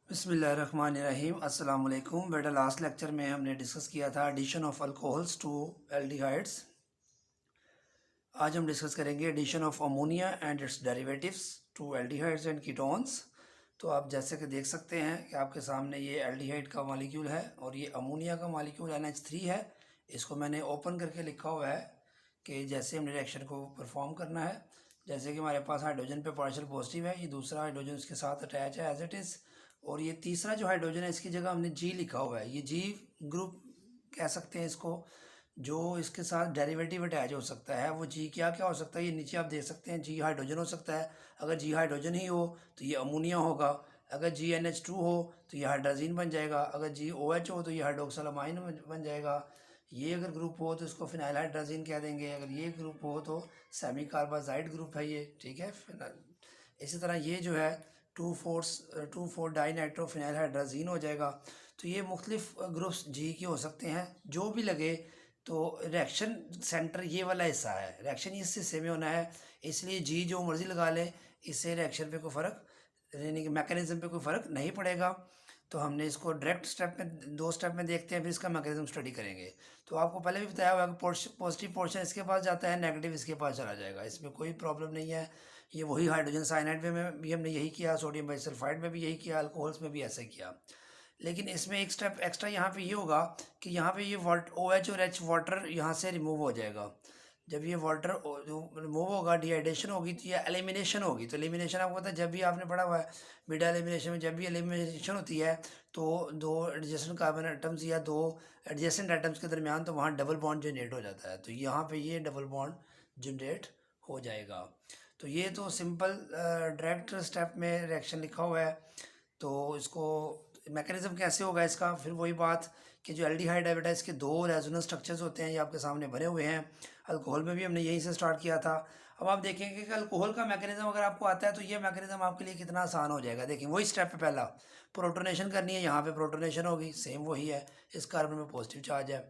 बिस्मिल्लाहिर्रहमानिर्रहीम। अस्सलाम वालेकुम बेटा। लास्ट लेक्चर में हमने डिस्कस किया था addition of alcohols to aldehydes. आज हम डिस्कस करेंगे addition of ammonia and its derivatives to aldehydes and ketones. तो आप जैसे कि देख सकते हैं कि आपके सामने ये एल्डिहाइड का मॉलिक्यूल है और ये अमोनिया का मॉलिक्यूल NH3 है। इसको मैंने ओपन करके लिखा हुआ है कि जैसे हमने रिएक्शन को परफॉर्म करना है। जैसे कि हमारे पास हाइड्रोजन पे पार्शियल पॉजिटिव है, ये दूसरा हाइड्रोजन इसके साथ अटैच है एज इट इज़, और ये तीसरा जो हाइड्रोजन है इसकी जगह हमने जी लिखा हुआ है। ये जी ग्रुप कह सकते हैं इसको, जो इसके साथ डेरिवेटिव अटैच हो सकता है। वो जी क्या क्या हो सकता है, ये नीचे आप देख सकते हैं। जी हाइड्रोजन हो सकता है, अगर जी हाइड्रोजन ही हो तो ये अमोनिया होगा। अगर जी NH2 हो तो ये हाइड्राजीन बन जाएगा। अगर जी OH हो तो ये हाइड्रोक्सिलामाइन बन जाएगा। ये अगर ग्रुप हो तो इसको फिनाइल हाइड्राजीन कह देंगे। अगर ये ग्रुप हो तो सेमी कार्बाजाइड ग्रुप है ये, ठीक है। इसी तरह ये जो है 2,4 डाई नाइट्रो फिनाइल हाइड्राजीन हो जाएगा। तो ये मुख्तलिफ ग्रुप्स जी के हो सकते हैं, जो भी लगे। तो रिएक्शन सेंटर ये वाला हिस्सा है, रिएक्शन इस हिस्से में होना है, इसलिए जी जो मर्जी लगा ले, इससे रिएक्शन पे कोई फ़र्क, यानी कि मैकेनिज्म पे कोई फ़र्क नहीं पड़ेगा। तो हमने इसको डायरेक्ट स्टेप में, दो स्टेप में देखते हैं, फिर इसका मैकेनिज्म स्टडी करेंगे। तो आपको पहले भी बताया हुआ है कि पॉजिटिव पोर्शन इसके पास जाता है, नेगेटिव इसके पास चला जाएगा, इसमें कोई प्रॉब्लम नहीं है। ये वही हाइड्रोजन साइनाइड में भी हमने यही किया, सोडियम बाइसल्फाइड में भी यही किया, अल्कोहल्स में भी ऐसा किया। लेकिन इसमें एक स्टेप एक्स्ट्रा यहाँ पे ये होगा कि यहाँ पे ये OH और H वाटर यहाँ से रिमूव हो जाएगा। जब ये वाटर रिमूव होगा, डिहाइड्रेशन होगी, तो ये एलिमिनेशन होगी। तो एलिमिनेशन आपको पता है, जब भी आपने पढ़ा हुआ है बीटा एलिमिनेशन में, जब भी एलिमिनेशन होती है तो दो एडजेसेंट कार्बन एटम्स या दो एडजेसेंट एटम्स के दरमियान तो वहाँ डबल बॉन्ड जनरेट हो जाता है। तो यहाँ पे ये डबल बॉन्ड जनरेट हो जाएगा। तो ये तो सिंपल डायरेक्ट स्टेप में रिएक्शन लिखा हुआ है। तो इसको मैकेनिज्म कैसे होगा इसका, फिर वही बात कि जो एल्डिहाइड है बेटा, इसके दो रेजोनेंस स्ट्रक्चर्स होते हैं, ये आपके सामने बने हुए हैं। अल्कोहल में भी हमने यहीं से स्टार्ट किया था। अब आप देखेंगे कि अल्कोहल का मैकेनिज्म अगर आपको आता है तो ये मैकेनिज्म आपके लिए कितना आसान हो जाएगा। देखिए वही स्टेप पे पहला प्रोटोनेशन करनी है, यहाँ पे प्रोटोनेशन होगी, सेम वही है, इस कार्बन में पॉजिटिव चार्ज है।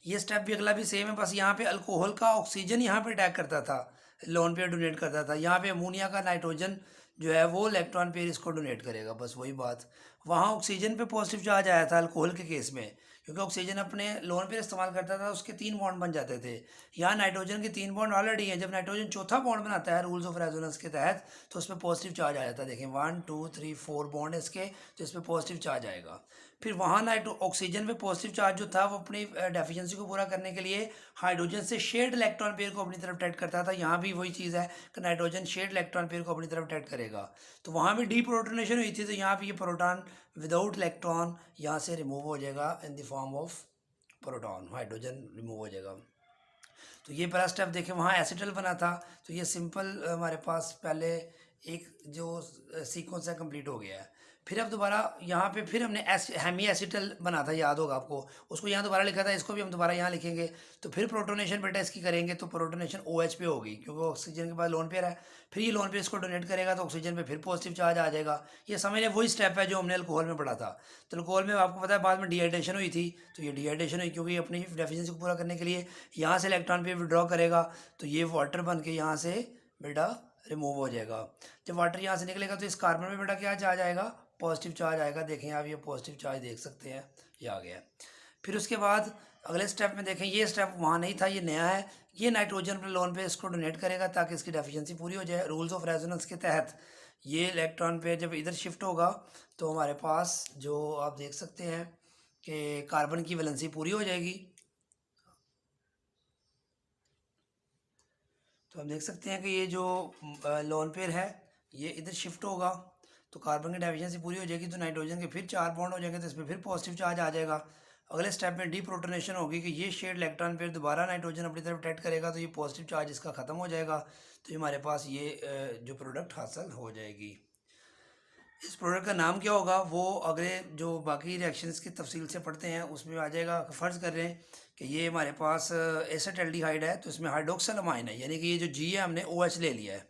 ये स्टेप भी अगला भी सेम है, बस यहाँ पे अल्कोहल का ऑक्सीजन यहाँ पे अटैक करता था, लोन पेयर डोनेट करता था। यहाँ पे अमोनिया का नाइट्रोजन जो है वो इलेक्ट्रॉन पेयर इसको डोनेट करेगा, बस वही बात। वहाँ ऑक्सीजन पे पॉजिटिव चार्ज आया था अल्कोहल के केस में, क्योंकि ऑक्सीजन अपने लोन पेयर इस्तेमाल करता था, उसके 3 बॉन्ड बन जाते थे। यहाँ नाइट्रोजन के 3 बॉन्ड ऑलरेडी हैं। जब नाइट्रोजन चौथा बॉन्ड बनाता है रूल्स ऑफ रेजोनेंस के तहत, तो उसमें पॉजिटिव चार्ज आ जाता है। देखें 1 2 3 4 बॉन्ड है इसके, तो इस पर पॉजिटिव चार्ज आएगा। फिर वहाँ ऑक्सीजन पे पॉजिटिव चार्ज जो था वो अपनी डेफिशिएंसी को पूरा करने के लिए हाइड्रोजन से शेयर्ड इलेक्ट्रॉन पेयर को अपनी तरफ अट्रैक्ट करता था। यहाँ भी वही चीज़ है कि नाइट्रोजन शेयर्ड इलेक्ट्रॉन पेयर को अपनी तरफ अट्रैक्ट करेगा। तो वहाँ भी डीप्रोटोनेशन हुई थी, तो यहाँ पे ये प्रोटॉन विदाउट इलेक्ट्रॉन यहाँ से रिमूव हो जाएगा in the form of proton, hydrogen remove हो जाएगा। तो ये पहला स्टेप देखें, वहाँ एसिटल बना था। तो ये सिंपल हमारे पास पहले एक जो सीक्वेंस है कंप्लीट हो गया है। फिर अब दोबारा यहाँ पे फिर हमने हेमी एसिटल बना था, याद होगा आपको, उसको यहाँ दोबारा लिखा था, इसको भी हम दोबारा यहाँ लिखेंगे। तो फिर प्रोटोनेशन बेटा इसकी करेंगे, तो प्रोटोनेशन OH पे होगी, क्योंकि ऑक्सीजन के बाद लोन पेयर है। फिर ये लोन पेयर इसको डोनेट करेगा, तो ऑक्सीजन पे फिर पॉजिटिव चार्ज आ जाएगा। ये समझ लें वही स्टेप है जो हमने अल्कोहल में पढ़ा था। तो अल्कोहल में आपको पता है बाद में डिहाइड्रेशन हुई थी, तो ये डिहाइड्रेशन हुई क्योंकि अपनी डेफिशिएंसी को पूरा करने के लिए यहाँ से इलेक्ट्रॉन पे विड्रॉ करेगा, तो ये वाटर बन के यहाँ से बेटा रिमूव हो जाएगा। जब वाटर यहाँ से निकलेगा तो इस कार्बन में बेटा क्या चार्ज आएगा, पॉजिटिव चार्ज आएगा। देखें आप ये पॉजिटिव चार्ज देख सकते हैं, ये आ गया। फिर उसके बाद अगले स्टेप में देखें, ये स्टेप वहाँ नहीं था, ये नया है। ये नाइट्रोजन पर लोन पे इसको डोनेट करेगा ताकि इसकी डेफिशिएंसी पूरी हो जाए रूल्स ऑफ रेजोनेंस के तहत। ये इलेक्ट्रॉन पे जब इधर शिफ्ट होगा तो हमारे पास जो आप देख सकते हैं कि कार्बन की वैलेंसी पूरी हो जाएगी। तो हम देख सकते हैं कि ये जो लोन पेयर है ये इधर शिफ्ट होगा, तो कार्बन की डेफिशिएंसी पूरी हो जाएगी, तो नाइट्रोजन के फिर 4 बॉन्ड हो जाएंगे, तो इसमें फिर पॉजिटिव चार्ज आ जाएगा। अगले स्टेप में डीप्रोटोनेशन होगी कि ये शेड इलेक्ट्रॉन पेयर दोबारा नाइट्रोजन अपनी तरफ अट्रैक्ट करेगा, तो ये पॉजिटिव चार्ज इसका ख़त्म हो जाएगा। तो हमारे पास ये जो प्रोडक्ट हासिल हो जाएगी। इस प्रोडक्ट का नाम क्या होगा वो अगले जो बाकी रिएक्शंस की तफसील से पढ़ते हैं उसमें आ जाएगा। फ़र्ज़ कर रहे हैं कि ये हमारे पास एसेटल्डिहाइड है, तो इसमें हाइड्रोक्सिल अमाइन है, यानी कि ये जो जी है हमने OH ले लिया है।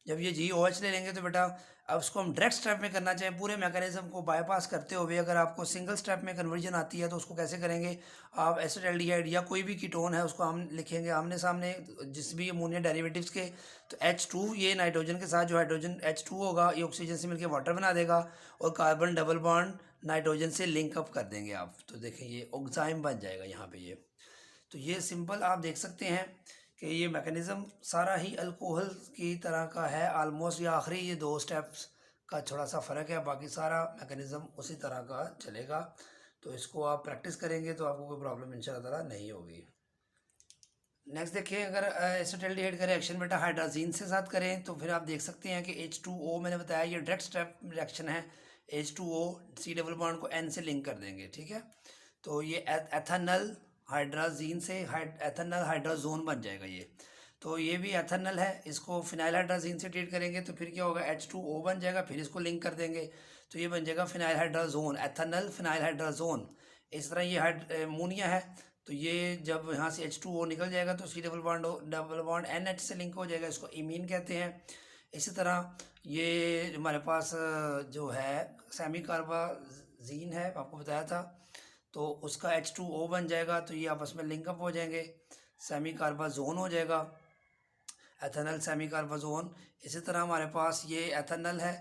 जब ये जी OH ले लेंगे तो बेटा अब उसको हम डायरेक्ट स्टेप में करना चाहें, पूरे मैकेनिज्म को बाईपास करते हुए अगर आपको सिंगल स्टेप में कन्वर्जन आती है तो उसको कैसे करेंगे। आप एसिटाल्डिहाइड या कोई भी कीटोन है उसको हम लिखेंगे आमने सामने जिस भी अमोनिया डेरिवेटिव्स के, तो H2 ये नाइट्रोजन के साथ जो हाइड्रोजन H2 होगा ये ऑक्सीजन से मिलकर वाटर बना देगा और कार्बन डबल बॉन्ड नाइट्रोजन से लिंक अप कर देंगे आप, तो देखें ये ऑक्साइम बन जाएगा यहाँ पे ये। तो ये सिंपल आप देख सकते हैं कि ये मैकेनिज़्म सारा ही अल्कोहल की तरह का है ऑलमोस्ट, या आखिरी ये 2 स्टेप्स का थोड़ा सा फ़र्क है, बाकी सारा मैकेनिज़्म उसी तरह का चलेगा। तो इसको आप प्रैक्टिस करेंगे तो आपको कोई प्रॉब्लम इंशाल्लाह ताला नहीं होगी। नेक्स्ट देखिए, अगर एसिटाल्डिहाइड का रिएक्शन बेटा हाइड्राजीन से साथ करें तो फिर आप देख सकते हैं कि H2O मैंने बताया ये डायरेक्ट स्टेप रिएक्शन है। H2O C डबल बॉन्ड को N से लिंक कर देंगे, ठीक है। तो ये एथेनल हाइड्राजीन से एथेनल हाइड्राजोन बन जाएगा ये। तो ये भी एथेनल है, इसको फिनाइल हाइड्राजीन से ट्रीट करेंगे तो फिर क्या होगा, H2O बन जाएगा, फिर इसको लिंक कर देंगे तो ये बन जाएगा phenyl hydrazone, ethanal phenyl hydrazone. इस तरह ये अमोनिया है, तो ये जब यहाँ से H2O निकल जाएगा तो C डबल बॉन्ड NH से लिंक हो जाएगा, इसको इमीन कहते हैं। इसी तरह ये हमारे पास जो है सेमी कार्बाजीन है, आपको बताया था, तो उसका H2O बन जाएगा तो ये आपस में लिंकअप हो जाएंगे, सेमी कार्बाजोन हो जाएगा, एथेनल सेमी कार्बाजोन। इसी तरह हमारे पास ये एथेनल है,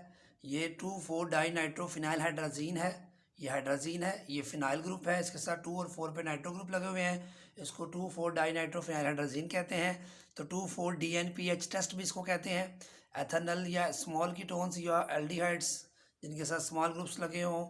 ये 2,4 डाई नाइट्रो फिनाइल हाइड्राजीन है, ये हाइड्राजीन है, ये फिनाइल ग्रुप है, इसके साथ 2 और 4 पे नाइट्रो ग्रुप लगे हुए हैं, इसको 2,4 डाई नाइट्रो फिनाइल हाइड्राजीन कहते हैं। तो 2,4 DNPH टेस्ट भी इसको कहते हैं। एथेनल या स्मॉल कीटोन्स या एल्डिहाइड्स जिनके साथ स्मॉल ग्रुप्स लगे हों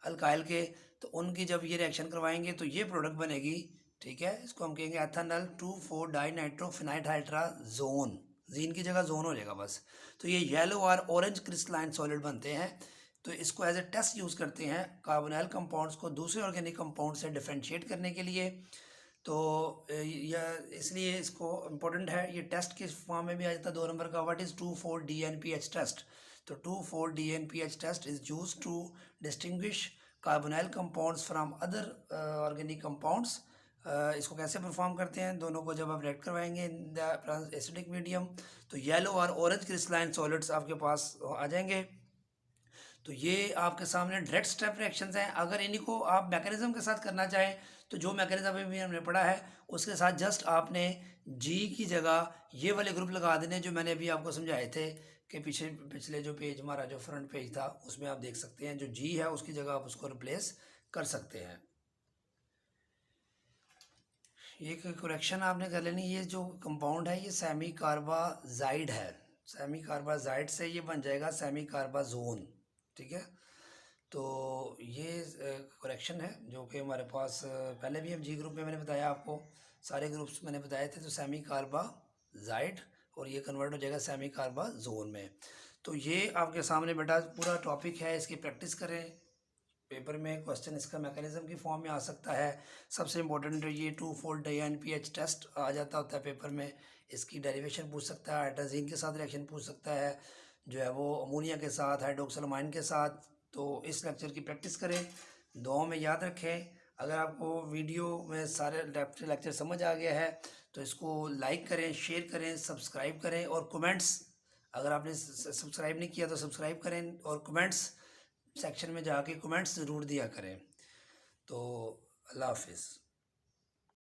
अल्काइल के, तो उनकी जब ये रिएक्शन करवाएंगे तो ये प्रोडक्ट बनेगी, ठीक है। इसको हम कहेंगे ethanal 2,4 dinitrophenylhydrazone, जीन की जगह जोन हो जाएगा बस। तो ये येलो और ऑरेंज क्रिस्टलाइन सॉलिड बनते हैं। तो इसको एज ए टेस्ट यूज़ करते हैं कार्बोनाइल कंपाउंड्स को दूसरे ऑर्गेनिक कंपाउंड से डिफ्रेंशिएट करने के लिए। तो यह इसलिए इसको इम्पोर्टेंट है, ये टेस्ट किस फॉर्म में भी आ जाता है 2 नंबर का, व्हाट इज़ 2,4 DNPH टेस्ट। तो 2,4 DNPH test is use to distinguish carbonyl compounds from other organic compounds. इसको कैसे परफॉर्म करते हैं, दोनों को जब आप रिएक्ट करवाएंगे इन द एसिडिक मीडियम तो येलो और ऑरेंज क्रिस्टलाइन सॉलिड्स आपके पास आ जाएंगे। तो ये आपके सामने डायरेक्ट स्टेप रिएक्शंस हैं। अगर इन्हीं को आप मैकेनिज्म के साथ करना चाहें तो जो मैकेनिज्म अभी भी हमने पढ़ा है उसके साथ जस्ट आपने जी की जगह ये वाले ग्रुप लगा देने जो मैंने अभी आपको समझाए थे कि पिछले जो पेज हमारा जो फ्रंट पेज था उसमें आप देख सकते हैं जो जी है उसकी जगह आप उसको रिप्लेस कर सकते हैं। ये करेक्शन आपने कर लेनी, ये जो कंपाउंड है ये सेमी कार्बाजाइड है, सेमी कार्बाजाइड से ये बन जाएगा सेमी कार्बाजोन, ठीक है। तो ये करेक्शन है जो कि हमारे पास पहले भी हम जी ग्रुप में मैंने बताया आपको, सारे ग्रुप्स मैंने बताए थे, तो सेमी कार्बाजाइड और ये कन्वर्ट हो जाएगा सेमी कार्बाजोन में। तो ये आपके सामने बेटा पूरा टॉपिक है, इसकी प्रैक्टिस करें, पेपर में क्वेश्चन इसका मैकेनिज्म की फॉर्म में आ सकता है। सबसे इम्पोर्टेंट ये 2,4 DNPH टेस्ट आ जाता होता है पेपर में, इसकी डेरिवेशन पूछ सकता है, हाइड्राजीन के साथ रिएक्शन पूछ सकता है, जो है वो अमोनिया के साथ, हाइड्रोक्सिलमाइन के साथ। तो इस लेक्चर की प्रैक्टिस करें, दुआओं में याद रखें। अगर आपको वीडियो में सारे लेक्चर समझ आ गया है तो इसको लाइक करें, शेयर करें, सब्सक्राइब करें और कमेंट्स, अगर आपने सब्सक्राइब नहीं किया तो सब्सक्राइब करें और कमेंट्स सेक्शन में जाके कमेंट्स ज़रूर दिया करें। तो अल्लाह हाफिज़।